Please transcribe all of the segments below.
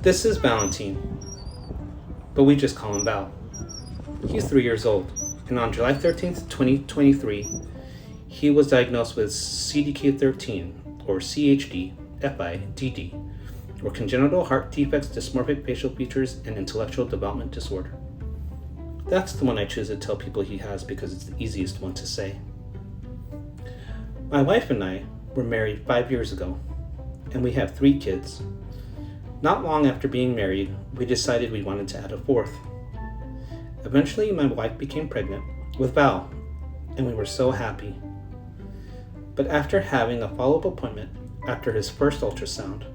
This is Valentine, but we just call him Val. He's 3 years old, and on July 13th, 2023, he was diagnosed with Cdk13, or CHD, FIDD, or congenital heart defects, dysmorphic facial features, and intellectual development disorder. That's the one I choose to tell people he has because it's the easiest one to say. My wife and I were married 5 years ago, and we have 3 kids. Not long after being married, we decided we wanted to add a 4th. Eventually, my wife became pregnant with Val, and we were so happy. But after having a follow-up appointment after his first ultrasound,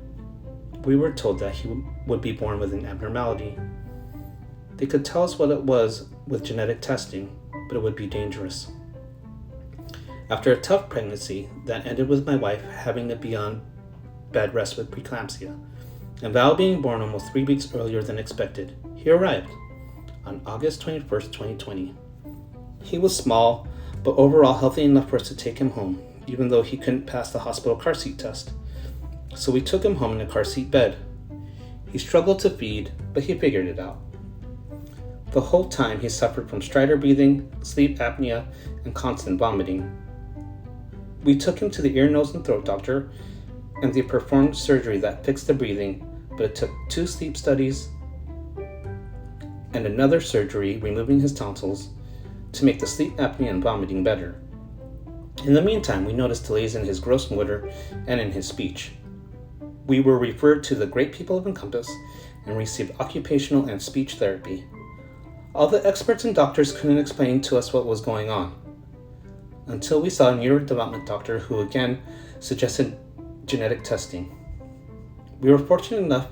we were told that he would be born with an abnormality. They could tell us what it was with genetic testing, but it would be dangerous. After a tough pregnancy that ended with my wife having to be on bed rest with preeclampsia, and Val being born almost 3 weeks earlier than expected, he arrived on August 21st, 2020. He was small, but overall healthy enough for us to take him home, even though he couldn't pass the hospital car seat test. So we took him home in a car seat bed. He struggled to feed, but he figured it out. The whole time he suffered from stridor breathing, sleep apnea, and constant vomiting. We took him to the ear, nose, and throat doctor, and they performed surgery that fixed the breathing, but it took 2 sleep studies and another surgery removing his tonsils to make the sleep apnea and vomiting better. In the meantime, we noticed delays in his gross motor and in his speech. We were referred to the great people of Encompass and received occupational and speech therapy. All the experts and doctors couldn't explain to us what was going on, until we saw a neurodevelopment doctor who again suggested genetic testing. We were fortunate enough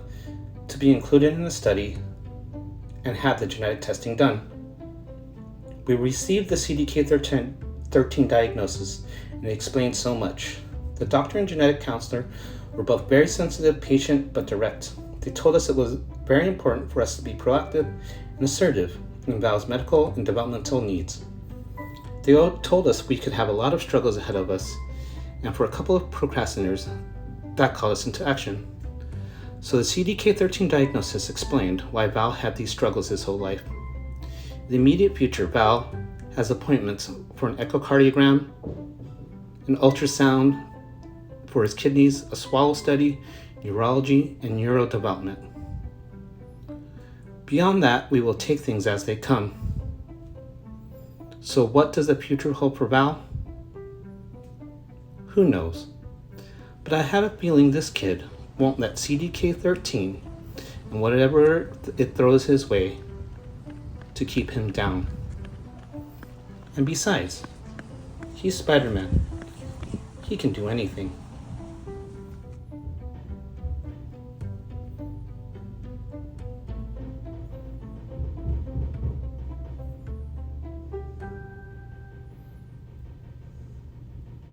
to be included in the study and had the genetic testing done. We received the Cdk13 diagnosis, and it explained so much. The doctor and genetic counselor were both very sensitive, patient, but direct. They told us it was very important for us to be proactive and assertive in Val's medical and developmental needs. They all told us we could have a lot of struggles ahead of us, and for a couple of procrastinators, that called us into action. So the Cdk13 diagnosis explained why Val had these struggles his whole life. In the immediate future, Val has appointments for an echocardiogram, an ultrasound for his kidneys, a swallow study, neurology, and neurodevelopment. Beyond that, we will take things as they come. So what does the future hold for Val? Who knows? But I have a feeling this kid won't let Cdk13 and whatever it throws his way to keep him down. And besides, he's Spider-Man. He can do anything.